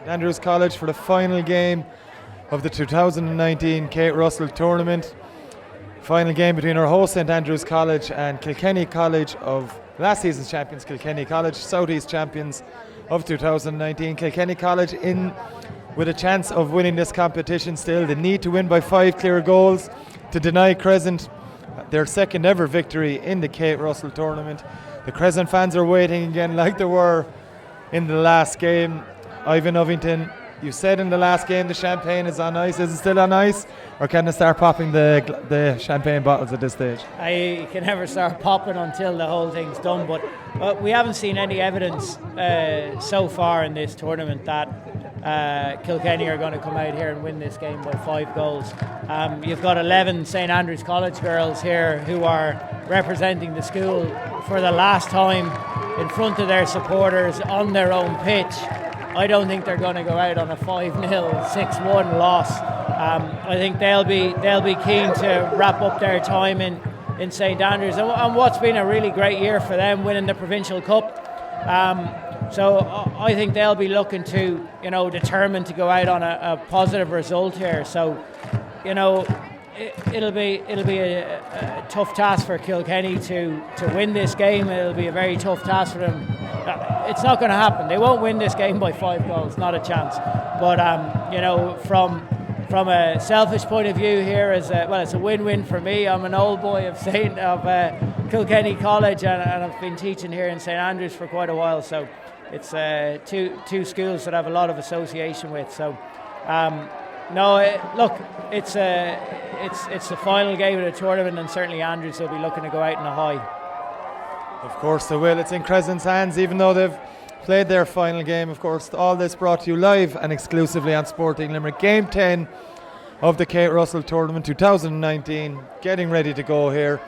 Andrews College for the final game of the 2019 Kate Russell Tournament. Final game between our host St Andrews College and Kilkenny College of last season's champions, Kilkenny College, Southeast champions of 2019. Kilkenny College in with a chance of winning this competition still. They need to win by 5 clear goals to deny Crescent their second ever victory in the Kate Russell Tournament. The Crescent fans are waiting again like they were in the last game. Ivan Ovington, you said in the last game the champagne is on ice. Is it still on ice, or can they start popping the champagne bottles at this stage? I can never start popping until the whole thing's done, but we haven't seen any evidence so far in this tournament that Kilkenny are going to come out here and win this game by 5 goals. You've got 11 St Andrews College girls here who are representing the school for the last time in front of their supporters on their own pitch. I don't think they're going to go out on a 5-0, 6-1 loss. I think they'll be keen to wrap up their time in St Andrews and what's been a really great year for them, winning the Provincial Cup. So I think they'll be looking to, determined to go out on a positive result here. So, it'll be a tough task for Kilkenny to win this game. It'll be a very tough task for them. It's not going to happen. They won't win this game by 5 goals, not a chance. But from a selfish point of view here, it's a win-win for me. I'm an old boy of Kilkenny College, and I've been teaching here in St Andrews for quite a while. So it's two schools that I have a lot of association with. So it's the final game of the tournament, and certainly Andrews will be looking to go out in a high. Of course they will. It's in Crescent's hands, even though they've played their final game. Of course, all this brought to you live and exclusively on Sporting Limerick. Game 10 of the Kate Russell Tournament 2019, getting ready to go here,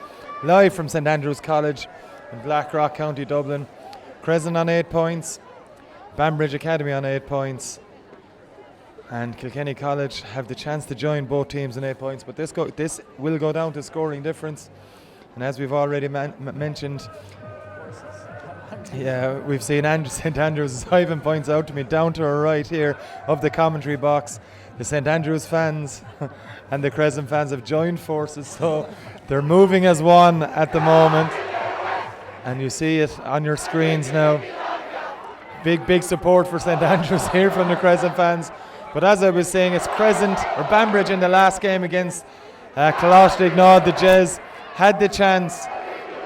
live from St Andrews College in Blackrock, County Dublin. Crescent on 8 points, Banbridge Academy on 8 points, and Kilkenny College have the chance to join both teams on 8 points, but this will go down to scoring difference. And as we've already mentioned, we've seen St Andrews, as Ivan points out to me, down to our right here of the commentary box. The St Andrews fans and the Crescent fans have joined forces, so they're moving as one at the moment. And you see it on your screens now. Big support for St Andrews here from the Crescent fans. But as I was saying, it's Crescent or Banbridge in the last game against Colosh-Dignaud. The Jez had the chance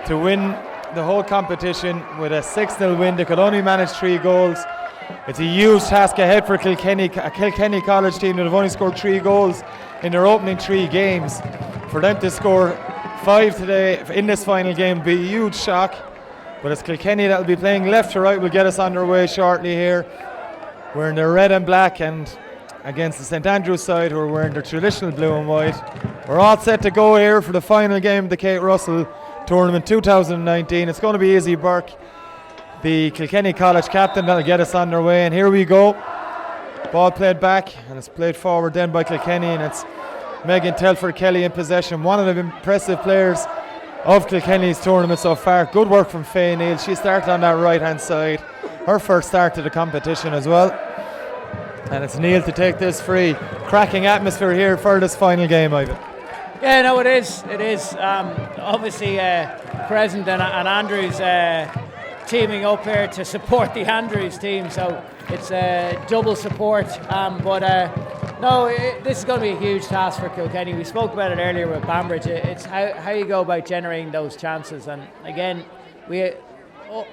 to win the whole competition with a 6-0 win. They could only manage 3 goals. It's a huge task ahead for Kilkenny, a Kilkenny College team that have only scored 3 goals in their opening 3 games. For them to score 5 today in this final game would be a huge shock. But it's Kilkenny that will be playing left to right, will get us underway shortly here. Wearing their red and black, and against the St Andrews side who are wearing their traditional blue and white. We're all set to go here for the final game of the Kate Russell Tournament 2019. It's going to be Izzy Burke, the Kilkenny College captain, that'll get us on their way. And here we go. Ball played back, and it's played forward then by Kilkenny, and it's Megan Telford Kelly in possession. One of the impressive players of Kilkenny's tournament so far. Good work from Faye Neal. She started on that right hand side. Her first start to the competition as well. And it's Neal to take this free. Cracking atmosphere here for this final game, Ivan. Yeah, no, it is. It is. Obviously, Crescent and Andrews teaming up here to support the Andrews team, so it's double support. This is going to be a huge task for Kilkenny. We spoke about it earlier with Banbridge. It's how you go about generating those chances. And again,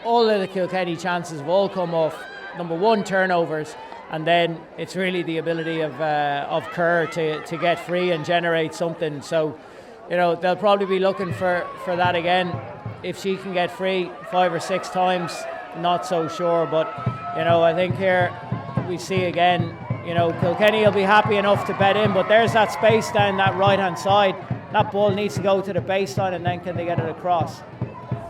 all of the Kilkenny chances have all come off, number one, turnovers. And then it's really the ability of Kerr to get free and generate something. So, they'll probably be looking for that again. If she can get free 5 or 6 times, not so sure. But, I think here we see again, Kilkenny will be happy enough to bet in. But there's that space down that right-hand side. That ball needs to go to the baseline, and then can they get it across?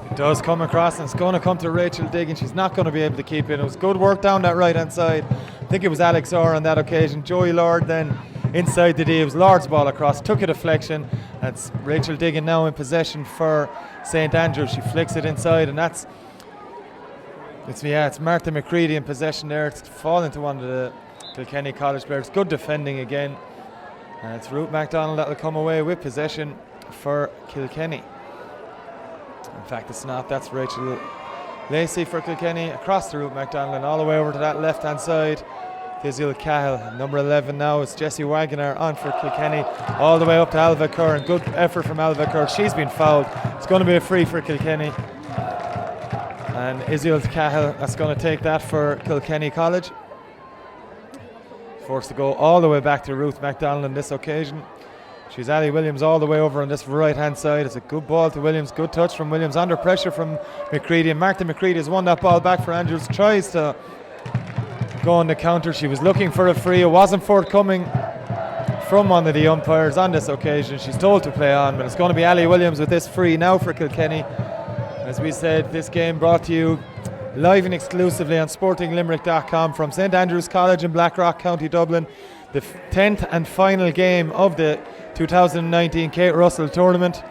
It does come across, and it's going to come to Rachel Diggin. She's not going to be able to keep it. It was good work down that right-hand side. I think it was Alex Orr on that occasion. Joey Lord then inside the D. It was Lord's ball across, took a deflection. That's Rachel Diggin now in possession for St Andrews. She flicks it inside, and it's Martha McCready in possession there. It's fallen to one of Kilkenny College players. Good defending again. And it's Ruth MacDonald that will come away with possession for Kilkenny. In fact, it's not. That's Rachel Lacey for Kilkenny. Across to Ruth MacDonald and all the way over to that left-hand side. Izil Cahill, number 11 now. It's Jessie Wagoner on for Kilkenny. All the way up to Alva Kerr. And good effort from Alva Kerr. She's been fouled. It's going to be a free for Kilkenny. And Izil Cahill, that's going to take that for Kilkenny College. Forced to go all the way back to Ruth MacDonald on this occasion. She's Ali Williams all the way over on this right hand side. It's a good ball to Williams, good touch from Williams, under pressure from McCready, and Martha McCready has won that ball back for Andrews. Tries to go on the counter. She was looking for a free. It wasn't forthcoming from one of the umpires on this occasion. She's told to play on, but it's going to be Ali Williams with this free now for Kilkenny. As we said, this game brought to you live and exclusively on sportinglimerick.com from St Andrews College in Blackrock, County Dublin. The 10th and final game of the 2019 Kate Russell tournament.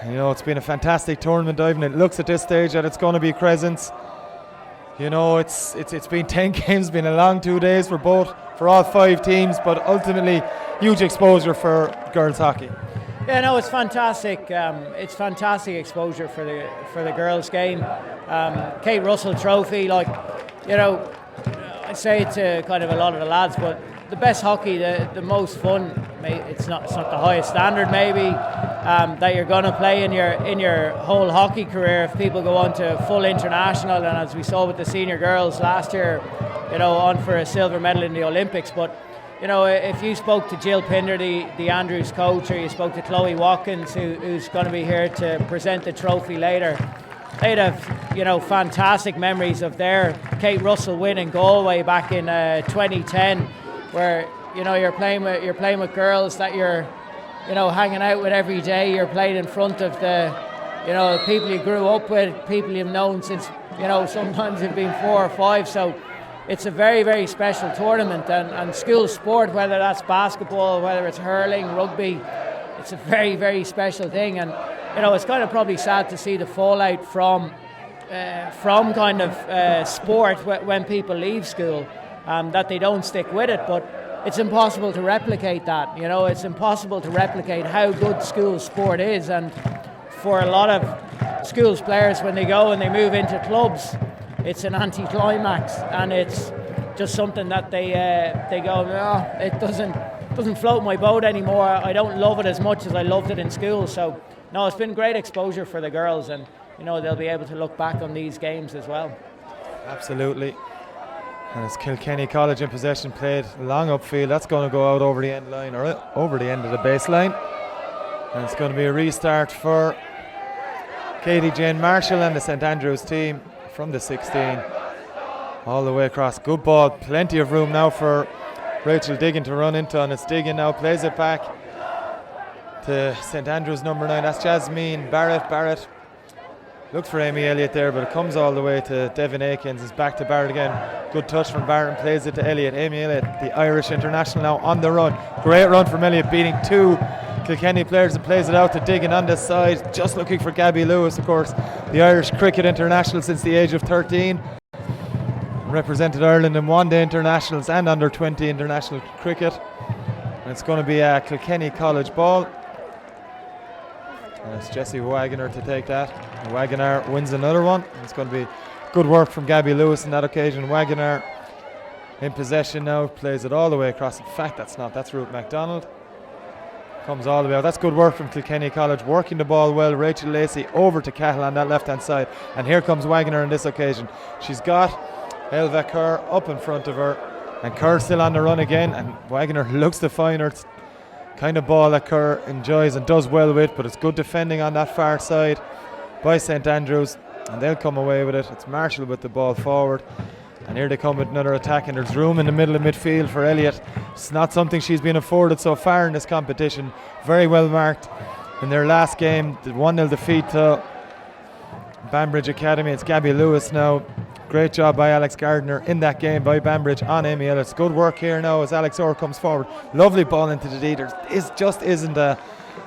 You know, it's been a fantastic tournament, Ivan. It looks at this stage that it's going to be Crescents. You know, it's been 10 games, been a long 2 days for all 5 teams, but ultimately huge exposure for girls hockey. Yeah, no, it's fantastic. It's fantastic exposure for the girls' game. Kate Russell Trophy, like, you know, I say it to kind of a lot of the lads, but the best hockey, the most fun. It's not the highest standard maybe that you're going to play in your whole hockey career if people go on to full international, and as we saw with the senior girls last year, you know, on for a silver medal in the Olympics. But you know, if you spoke to Jill Pinder, the Andrews coach, or you spoke to Chloe Watkins, who's going to be here to present the trophy later, they'd have, you know, fantastic memories of their Kate Russell win in Galway back in 2010, where, you know, you're playing with girls that you're, you know, hanging out with every day. You're playing in front of the, you know, people you grew up with, people you've known since, you know, sometimes you've been 4 or 5. So it's a very, very special tournament, and school sport, whether that's basketball, whether it's hurling, rugby, it's a very, very special thing. And you know, it's kind of probably sad to see the fallout from kind of sport when people leave school, that they don't stick with it. But it's impossible to replicate that. You know, it's impossible to replicate how good school sport is. And for a lot of schools players, when they go and they move into clubs, it's an anti-climax, and it's just something that they go, no, it doesn't float my boat anymore. I don't love it as much as I loved it in school. So no, it's been great exposure for the girls, and you know, they'll be able to look back on these games as well. Absolutely. And it's Kilkenny College in possession, played long upfield. That's going to go out over the end line, or over the end of the baseline. And it's going to be a restart for Katie Jane Marshall and the St Andrews team from the 16 all the way across. Good ball, plenty of room now for Rachel Diggin to run into, and it's Diggin now plays it back to St Andrews number 9. That's Jasmine Barrett looked for Amy Elliott there, but it comes all the way to Devin Akins. It's back to Barrett again. Good touch from Barrett and plays it to Elliott. Amy Elliott, the Irish international, now on the run. Great run from Elliott, beating 2 Kilkenny players, and plays it out to Diggin on this side, just looking for Gabby Lewis, of course, the Irish cricket international since the age of 13. Represented Ireland in one-day internationals and under-20 international cricket. And it's going to be a Kilkenny College ball. And it's Jessie Wagoner to take that. Wagoner wins another one. It's going to be good work from Gabby Lewis on that occasion. Wagoner in possession now, plays it all the way across. In fact, that's Ruth MacDonald. Comes all the way out. That's good work from Kilkenny College, working the ball well. Rachel Lacey over to Cahill on that left-hand side. And here comes Wagoner on this occasion. She's got Elva Kerr up in front of her, and Kerr still on the run again, and Wagoner looks to find her. It's kind of ball that Kerr enjoys and does well with, but it's good defending on that far side by St Andrews, and they'll come away with it. It's Marshall with the ball forward, and here they come with another attack, and there's room in the middle of midfield for Elliott. It's not something she's been afforded so far in this competition. Very well marked in their last game, the 1-0 defeat to Banbridge Academy. It's Gabby Lewis now. Great job by Alex Gardner in that game by Banbridge on Amy Ellis. Good work here now as Alex Orr comes forward. Lovely ball into the D. There just isn't a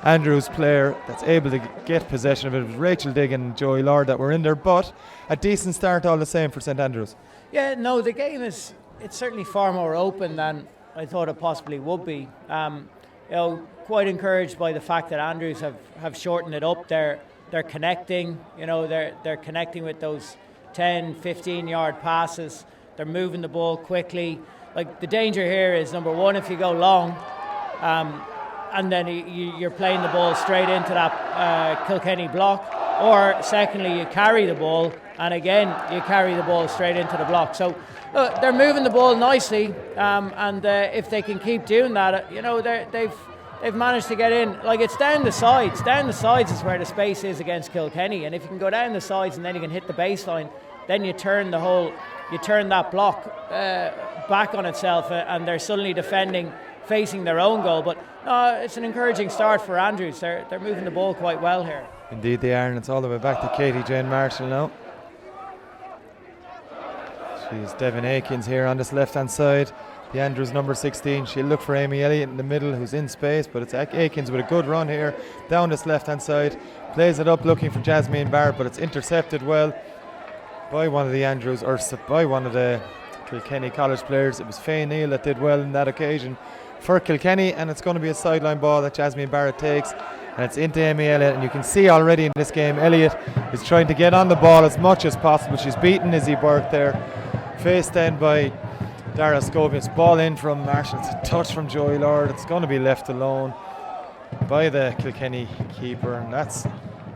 Andrews player that's able to get possession of it. It was Rachel Diggin and Joey Lord that were in there, but a decent start all the same for St Andrews. Yeah, no, the game is it's certainly far more open than I thought it possibly would be. Quite encouraged by the fact that Andrews have shortened it up. They're connecting. They're connecting with those 10, 15-yard passes. They're moving the ball quickly. Like, the danger here is, number one, if you go long, and then you're playing the ball straight into that Kilkenny block, or secondly, you carry the ball, and again, you carry the ball straight into the block. So they're moving the ball nicely, and if they can keep doing that, they've managed to get in. Like, it's down the sides. Down the sides is where the space is against Kilkenny, and if you can go down the sides and then you can hit the baseline, then you turn that block back on itself, and they're suddenly defending, facing their own goal. But it's an encouraging start for Andrews. They're moving the ball quite well here. Indeed they are, and it's all the way back to Katie Jane Marshall now. She's Devin Aikens here on this left-hand side. The Andrews number 16. She'll look for Amy Elliott in the middle, who's in space, but it's Aikens with a good run here down this left-hand side. Plays it up looking for Jasmine Barrett, but it's intercepted well by one of the Andrews, or by one of the Kilkenny College players. It was Faye Neal that did well in that occasion for Kilkenny, and it's going to be a sideline ball that Jasmine Barrett takes, and it's into Amy Elliott. And you can see already in this game, Elliott is trying to get on the ball as much as possible. She's beaten Izzy Burke there, faced then by Dara Scovius. Ball in from Marshall. It's a touch from Joey Lord. It's going to be left alone by the Kilkenny keeper, and that's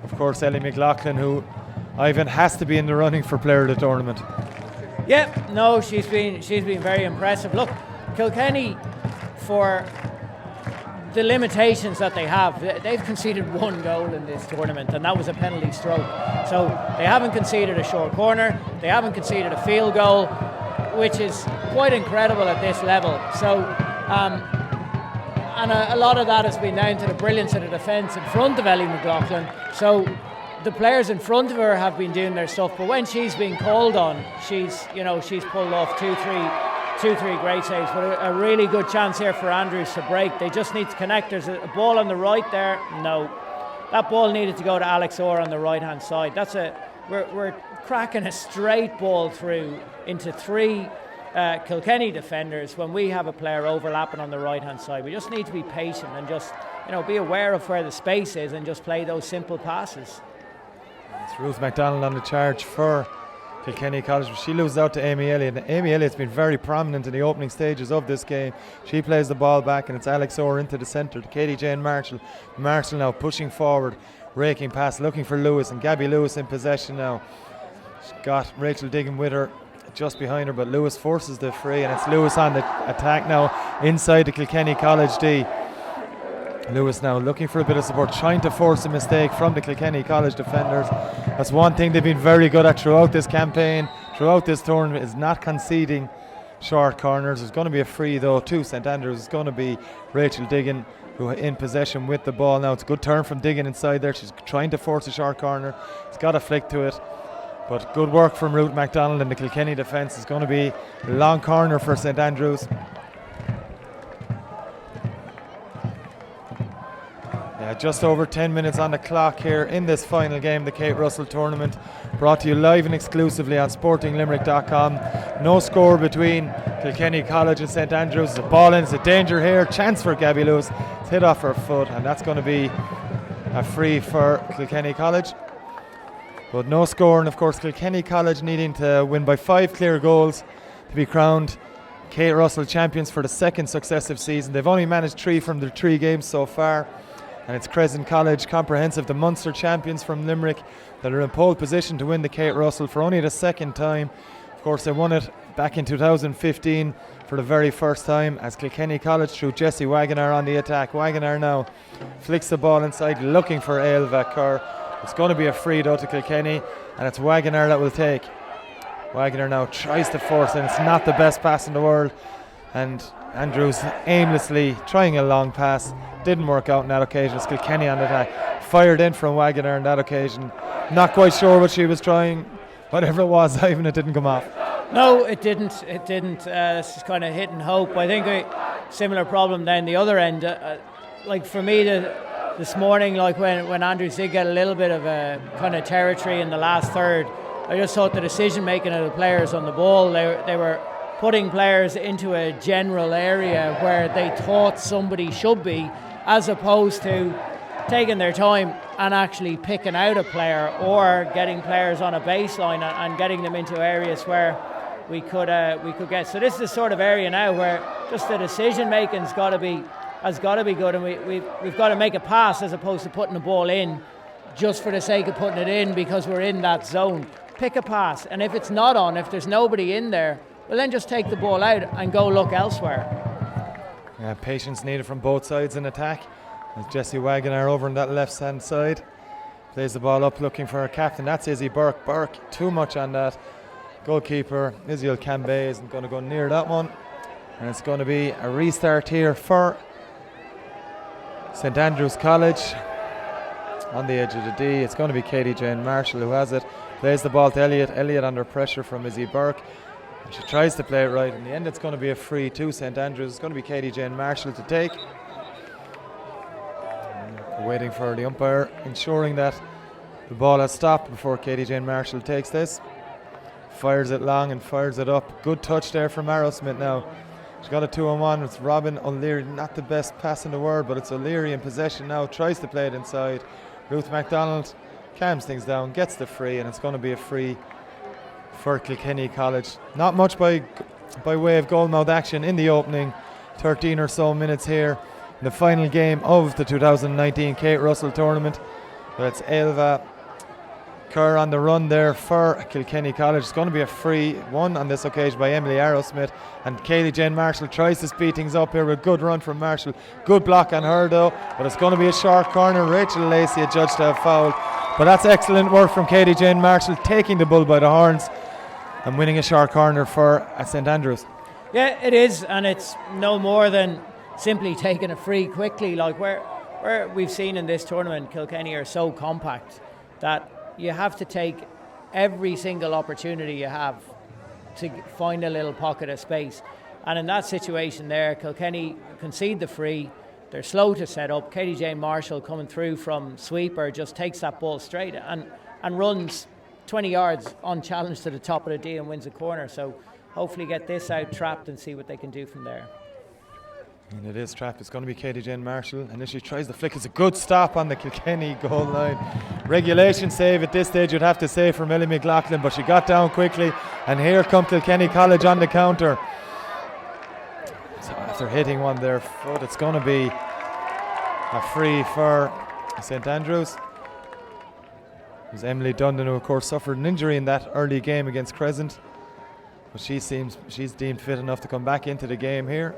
of course Ellie McLaughlin, who Ivan has to be in the running for player of the tournament. Yeah, no, she's been very impressive. Look, Kilkenny, for the limitations that they have, they've conceded one goal in this tournament, and that was a penalty stroke. So they haven't conceded a short corner, they haven't conceded a field goal, which is quite incredible at this level. So, and a lot of that has been down to the brilliance of the defence in front of Ellie McLaughlin. So the players in front of her have been doing their stuff, but when she's been called on, she's pulled off two, three great saves. But a really good chance here for Andrews to break. They just need to connect. There's a ball on the right there. No, that ball needed to go to Alex Orr on the right hand side. We're cracking a straight ball through into three Kilkenny defenders when we have a player overlapping on the right hand side. We just need to be patient and just be aware of where the space is and just play those simple passes. It's Ruth MacDonald on the charge for Kilkenny College. She loses out to Amy Elliott. Amy Elliott's been very prominent in the opening stages of this game. She plays the ball back, and it's Alex Orr into the centre to Katie Jane Marshall. Marshall now pushing forward, raking pass, looking for Lewis, and Gabby Lewis in possession now. She's got Rachel Diggin with her just behind her, but Lewis forces the free, and it's Lewis on the attack now inside the Kilkenny College D. Lewis now looking for a bit of support, trying to force a mistake from the Kilkenny College defenders. That's one thing they've been very good at throughout this campaign, throughout this tournament, is not conceding short corners. There's going to be a free though to St Andrews. It's going to be Rachel Diggin who in possession with the ball now. It's a good turn from Diggin inside there. She's trying to force a short corner. It's got a flick to it, but good work from Ruth MacDonald and the Kilkenny defence. It's going to be a long corner for St Andrews. Just over 10 minutes on the clock here in this final game, the Kate Russell tournament, brought to you live and exclusively on sportinglimerick.com. No score between Kilkenny College and St Andrews. The ball in, it's a danger here, chance for Gabby Lewis. It's hit off her foot, and that's going to be a free for Kilkenny College. But no score, and of course Kilkenny College needing to win by 5 clear goals to be crowned Kate Russell champions for the second successive season. They've only managed 3 from their 3 games so far. And it's Crescent College Comprehensive, the Munster champions from Limerick, that are in pole position to win the Kate Russell for only the second time. Of course, they won it back in 2015 for the very first time as Kilkenny College through Jessie Wagoner on the attack. Wagoner now flicks the ball inside looking for Ailva Kerr. It's going to be a free though to Kilkenny, and it's Wagoner that will take. Wagoner now tries to force, and it's not the best pass in the world. And Andrews aimlessly trying a long pass. Didn't work out on that occasion. It's Kilkenny on the attack. Fired in from Wagoner on that occasion. Not quite sure what she was trying. Whatever it was, Ivan, it didn't come off. No, it didn't. It's just kind of hit and hope. I think similar problem down the other end. Like for me, this morning, like when Andrews did get a little bit of a kind of territory in the last third, I just thought the decision making of the players on the ball, they were putting players into a general area where they thought somebody should be, as opposed to taking their time and actually picking out a player or getting players on a baseline and getting them into areas where we could get. So this is the sort of area now where just the decision making has got to be good, and we've got to make a pass as opposed to putting the ball in just for the sake of putting it in because we're in that zone. Pick a pass, and if it's not on, if there's nobody in there, well then just take the ball out and go look elsewhere. Yeah, patience needed from both sides in attack. As Jesse Wagoner over on that left hand side plays the ball up looking for a captain. That's Izzy Burke. Burke too much on that. Goalkeeper Israel Cambay isn't going to go near that one, and it's going to be a restart here for St Andrews College. On the edge of the D, it's going to be Katie Jane Marshall who has it. Plays the ball to Elliott. Elliott under pressure from Izzy Burke. And she tries to play it right. In the end, it's going to be a free to St Andrews. It's going to be Katie Jane Marshall to take. Waiting for the umpire, ensuring that the ball has stopped before Katie Jane Marshall takes this. Fires it long and fires it up. Good touch there from Arrowsmith now. She's got a 2-on-1. It's Robin O'Leary, not the best pass in the world, but it's O'Leary in possession now. Tries to play it inside. Ruth MacDonald calms things down, gets the free, and it's going to be a free for Kilkenny College. Not much by way of goalmouth action in the opening 13 or so minutes here. The final game of the 2019 Kate Russell tournament. But it's Ailva Kerr on the run there for Kilkenny College. It's going to be a free one on this occasion by Emily Arrowsmith, and Kaylee Jane Marshall tries to speed things up here with a good run from Marshall. Good block on her though, but it's going to be a short corner. Rachel Lacey adjudged to have fouled, but that's excellent work from Katie Jane Marshall, taking the bull by the horns and winning a short corner for St Andrews. Yeah, it is, and it's no more than simply taking a free quickly. Like where we've seen in this tournament, Kilkenny are so compact that you have to take every single opportunity you have to find a little pocket of space. And in that situation there, Kilkenny concede the free. They're slow to set up. Katie Jane Marshall coming through from sweeper just takes that ball straight and runs 20 yards unchallenged to the top of the D and wins a corner. So hopefully get this out trapped and see what they can do from there. And it is trapped. It's going to be Katie Jane Marshall. And she tries the flick. It's a good stop on the Kilkenny goal line. Regulation save at this stage, you'd have to say, for Millie McLaughlin, but she got down quickly. And here come Kilkenny College on the counter. So after hitting one there foot, it's going to be a free for St Andrews. It was Emily Dundon, who of course suffered an injury in that early game against Crescent, but she's deemed fit enough to come back into the game here.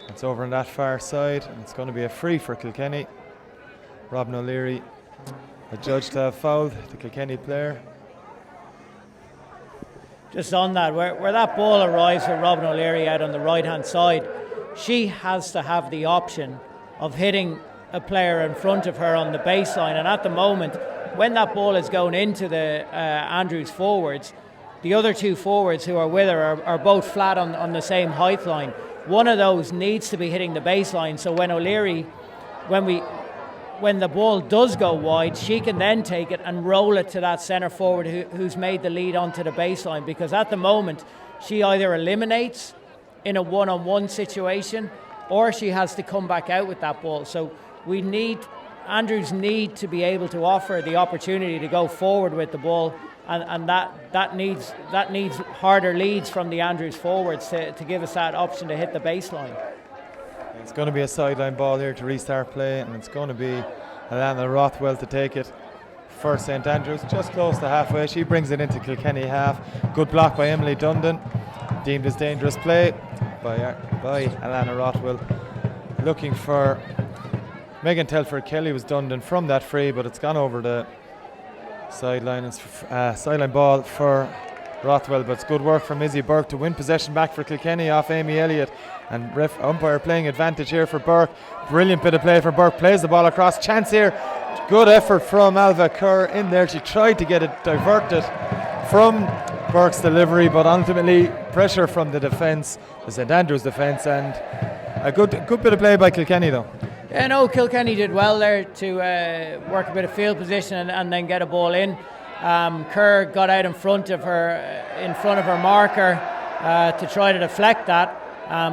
It's over on that far side, and it's going to be a free for Kilkenny. Robin O'Leary adjudged to have fouled the Kilkenny player. Just on that, where that ball arrives for Robin O'Leary out on the right hand side, she has to have the option of hitting a player in front of her on the baseline, and at the moment when that ball is going into the Andrews forwards, the other two forwards who are with her are both flat on the same height line. One of those needs to be hitting the baseline, so when O'Leary, when the ball does go wide, she can then take it and roll it to that centre forward who's made the lead onto the baseline, because at the moment she either eliminates in a one-on-one situation or she has to come back out with that ball. So Andrews need to be able to offer the opportunity to go forward with the ball, and that needs harder leads from the Andrews forwards to give us that option to hit the baseline. It's going to be a sideline ball here to restart play, and it's going to be Alana Rothwell to take it for St Andrews, just close to halfway. She brings it into Kilkenny half. Good block by Emily Dundon, deemed as dangerous play by Alana Rothwell. Looking for Megan Telford Kelly was Dundon from that free, but it's gone over the sideline. It's sideline ball for Rothwell, but it's good work from Izzy Burke to win possession back for Kilkenny off Amy Elliott, and umpire playing advantage here for Burke. Brilliant bit of play for Burke, plays the ball across, chance here, good effort from Alva Kerr in there. She tried to get it diverted from Burke's delivery, but ultimately pressure from the defence, the St Andrews defence, and a good bit of play by Kilkenny though. Yeah, no, Kilkenny did well there to work a bit of field position and then get a ball in. Kerr got out in front of her marker, to try to deflect that.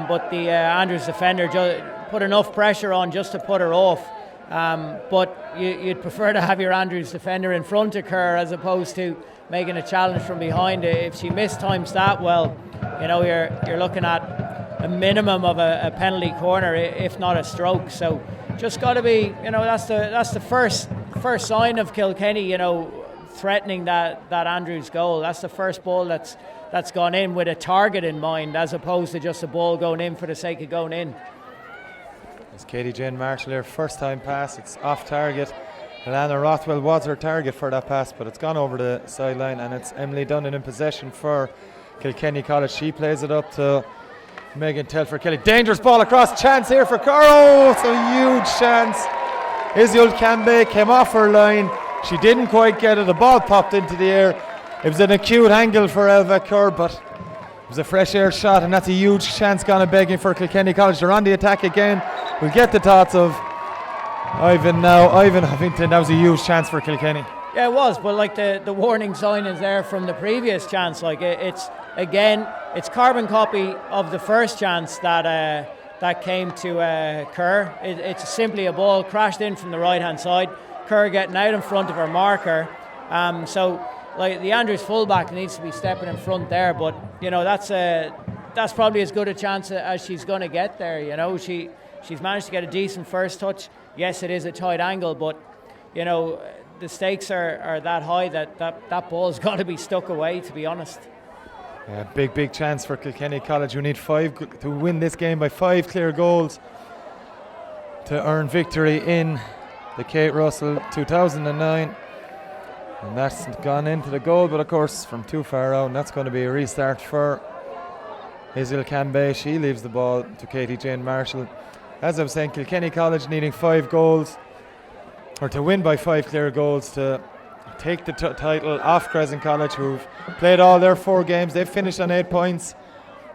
But the Andrews defender put enough pressure on just to put her off. But you'd prefer to have your Andrews defender in front of Kerr as opposed to making a challenge from behind. If she mistimes that, well, you're looking at a minimum of a penalty corner, if not a stroke. So just got to be, that's the first sign of Kilkenny, threatening that Andrews goal. That's the first ball that's gone in with a target in mind, as opposed to just a ball going in for the sake of going in. It's Katie Jane Marshall here, first time pass, it's off target. Alana Rothwell was her target for that pass, but it's gone over the sideline, and it's Emily Dundon in possession for Kilkenny College. She plays it up to Megan Telfer Kelly. Dangerous ball across, chance here for Kerr. Oh, it's a huge chance. Isiul Cambe came off her line. She didn't quite get it. The ball popped into the air. It was an acute angle for Elva Kerr, but it was a fresh air shot, and that's a huge chance gone a begging for Kilkenny College. They're on the attack again. We'll get the thoughts of Ivan now. Ivan Huffington, that was a huge chance for Kilkenny. Yeah, it was, but like the warning sign is there from the previous chance. Like it's carbon copy of the first chance that came to Kerr. It's simply a ball crashed in from the right hand side. Kerr getting out in front of her marker. So like the Andrews fullback needs to be stepping in front there, but that's probably as good a chance as she's going to get there. She's managed to get a decent first touch. Yes, it is a tight angle, but the stakes are that high that ball's got to be stuck away, to be honest. Yeah, big chance for Kilkenny College. We need 5 to win this game by 5 clear goals to earn victory in the Kate Russell 2009. And that's gone into the goal, but of course from too far out, and that's going to be a restart for Isiul Cambe. She leaves the ball to Katie Jane Marshall. As I was saying, Kilkenny College needing 5 goals, or to win by 5 clear goals to take the title off Crescent College, who've played all their 4 games. They've finished on 8 points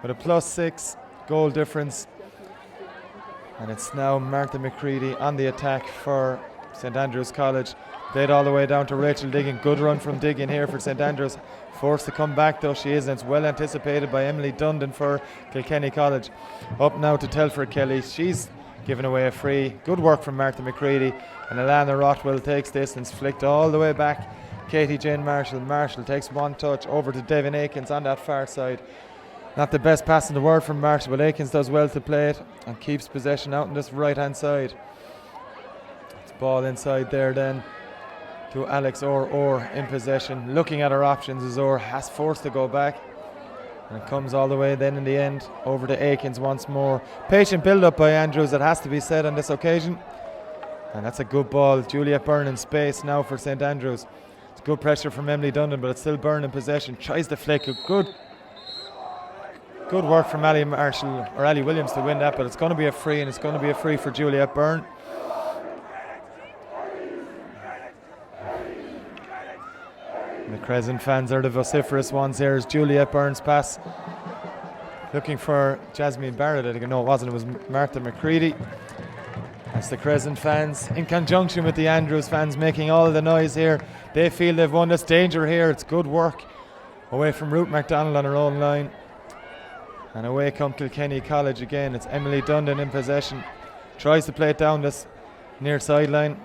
with a +6 goal difference. And it's now Martha McCready on the attack for St Andrews College. Played all the way down to Rachel Diggin. Good run from Diggin here for St Andrews. Forced to come back though she is, and it's well anticipated by Emily Dundon for Kilkenny College. Up now to Telford Kelly. She's given away a free. Good work from Martha McCready. And Alana Rothwell takes this and it's flicked all the way back. Katie Jane Marshall. Marshall takes one touch over to Devin Aikens on that far side. Not the best pass in the world from Marshall, but Aikens does well to play it and keeps possession out on this right hand side. It's ball inside there then to Alex Orr in possession. Looking at her options as Orr has forced to go back. And it comes all the way then in the end over to Aikens once more. Patient build up by Andrews, that has to be said on this occasion. And that's a good ball. Juliet Byrne in space now for St Andrews. It's good pressure from Emily Dundon, but it's still Byrne in possession. Tries to flick. Good work from Ali Marshall or Ali Williams to win that, but it's going to be a free, and it's going to be a free for Juliet Byrne. The Crescent fans are the vociferous ones here as Juliet Byrne's pass. Looking for Jasmine Barrett. I think, no, it wasn't. It was Martha McCready. That's the Crescent fans in conjunction with the Andrews fans making all the noise here. They feel they've won this danger here. It's good work away from Ruth MacDonald on her own line. And away come Kilkenny College again. It's Emily Dundon in possession. Tries to play it down this near sideline.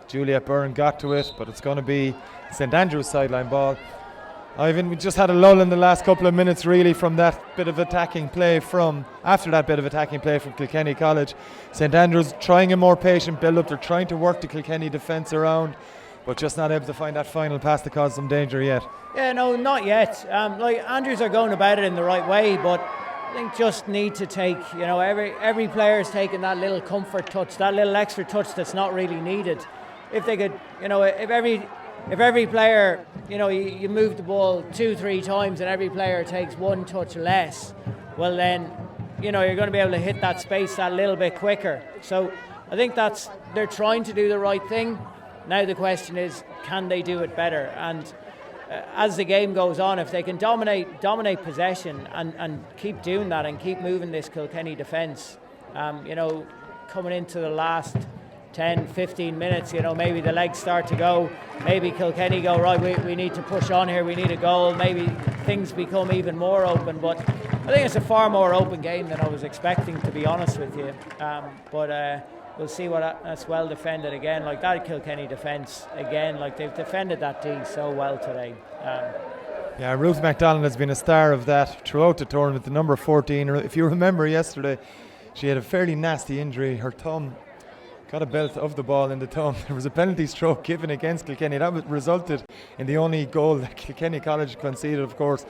Juliet Byrne got to it, but it's going to be St Andrews sideline ball. Ivan, we just had a lull in the last couple of minutes really from that bit of attacking play after that bit of attacking play from Kilkenny College. St Andrews trying a more patient build up. They're trying to work the Kilkenny defence around, but just not able to find that final pass to cause some danger yet. Yeah, no, not yet. Andrews are going about it in the right way, but I think just need to take, every player is taking that little comfort touch, that little extra touch that's not really needed. If they could, if every player, you move the ball 2-3 times and every player takes one touch less, well then, you're going to be able to hit that space that little bit quicker. So I think they're trying to do the right thing. Now the question is, can they do it better? And as the game goes on, if they can dominate possession and keep doing that and keep moving this Kilkenny defence, coming into the last 10, 15 minutes, maybe the legs start to go. Maybe Kilkenny go, right, we need to push on here, we need a goal. Maybe things become even more open. But I think it's a far more open game than I was expecting, to be honest with you. But we'll see that's well defended again. Like that Kilkenny defence, again, like they've defended that D so well today. Yeah, Ruth MacDonald has been a star of that throughout the tournament, the number 14. If you remember yesterday, she had a fairly nasty injury. Her thumb got a belt of the ball in the thumb. There was a penalty stroke given against Kilkenny. That resulted in the only goal that Kilkenny College conceded, of course,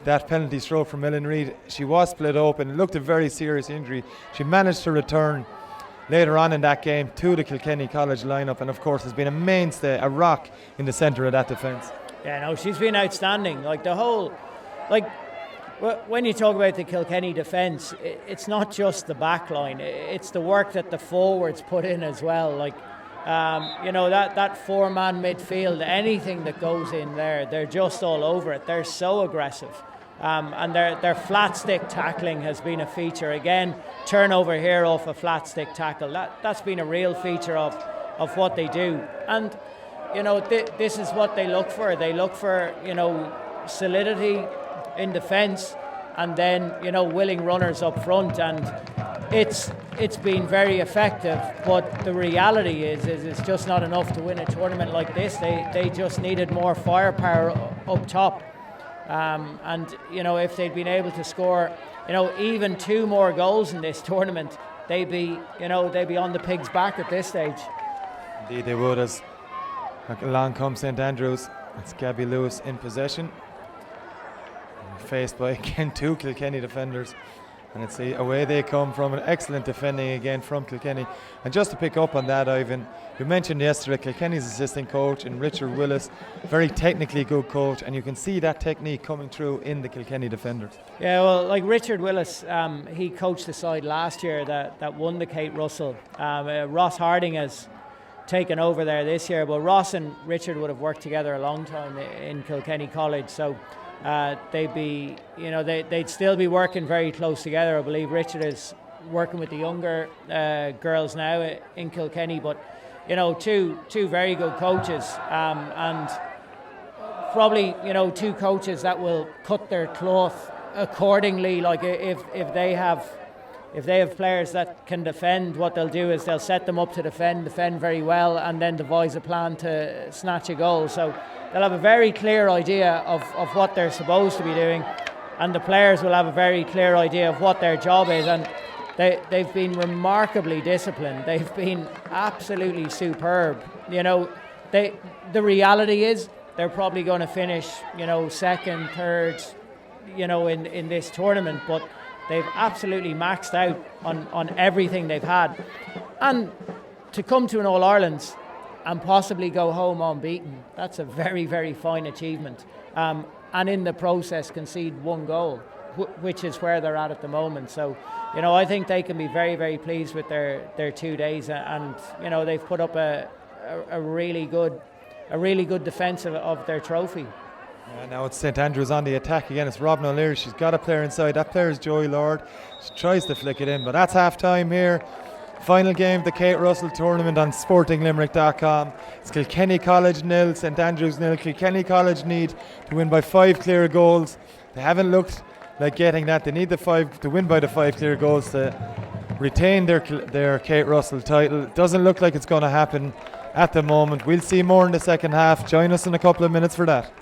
that penalty stroke from Ellen Reid. She was split open. It looked a very serious injury. She managed to return later on in that game to the Kilkenny College lineup, and of course has been a mainstay, a rock in the centre of that defence. Yeah, no, she's been outstanding. When you talk about the Kilkenny defence, it's not just the back line, it's the work that the forwards put in as well. That four-man midfield, anything that goes in there, they're just all over it. They're so aggressive. And their flat stick tackling has been a feature. Again, turnover here off a flat stick tackle. That's been a real feature of what they do. And this is what they look for. They look for, solidity in defence and then, willing runners up front. And it's been very effective. But the reality is it's just not enough to win a tournament like this. They just needed more firepower up top. If they'd been able to score, even 2 more goals in this tournament, they'd be on the pig's back at this stage. Indeed they would, as along comes St Andrews. It's Gabby Lewis in possession, faced by again 2 Kilkenny defenders, and it's away they come from. An excellent defending again from Kilkenny. And just to pick up on that, Ivan, you mentioned yesterday Kilkenny's assistant coach in Richard Willis, very technically good coach, and you can see that technique coming through in the Kilkenny defenders. Yeah, well, like Richard Willis, he coached the side last year that won the Kate Russell. Ross Harding has taken over there this year, but Ross and Richard would have worked together a long time in Kilkenny College, so they'd still be working very close together. I believe Richard is working with the younger girls now in Kilkenny, but two very good coaches, and probably 2 coaches that will cut their cloth accordingly. Like if they have players that can defend, what they'll do is they'll set them up to defend very well, and then devise a plan to snatch a goal. So they'll have a very clear idea of what they're supposed to be doing, and the players will have a very clear idea of what their job is. And they've been remarkably disciplined. They've been absolutely superb. The reality is they're probably going to finish, second, third, in this tournament, but they've absolutely maxed out on everything they've had. And to come to an All-Irelands and possibly go home unbeaten, that's a very, very fine achievement. And in the process concede 1 goal, which is where they're at the moment. So, I think they can be very, very pleased with their 2 days, and, they've put up a really good defence of their trophy. Now it's St Andrews on the attack again. It's Robin O'Leary. She's got a player inside. That player is Joey Lord. She tries to flick it in, but that's half time here. Final game of the Kate Russell tournament on sportinglimerick.com. It's Kilkenny College 0, St Andrews 0. Kilkenny College need to win by 5 clear goals. They haven't looked like getting that. They need to win by the 5 clear goals to retain their Kate Russell title. Doesn't look like it's going to happen at the moment. We'll see more in the second half. Join us in a couple of minutes for that.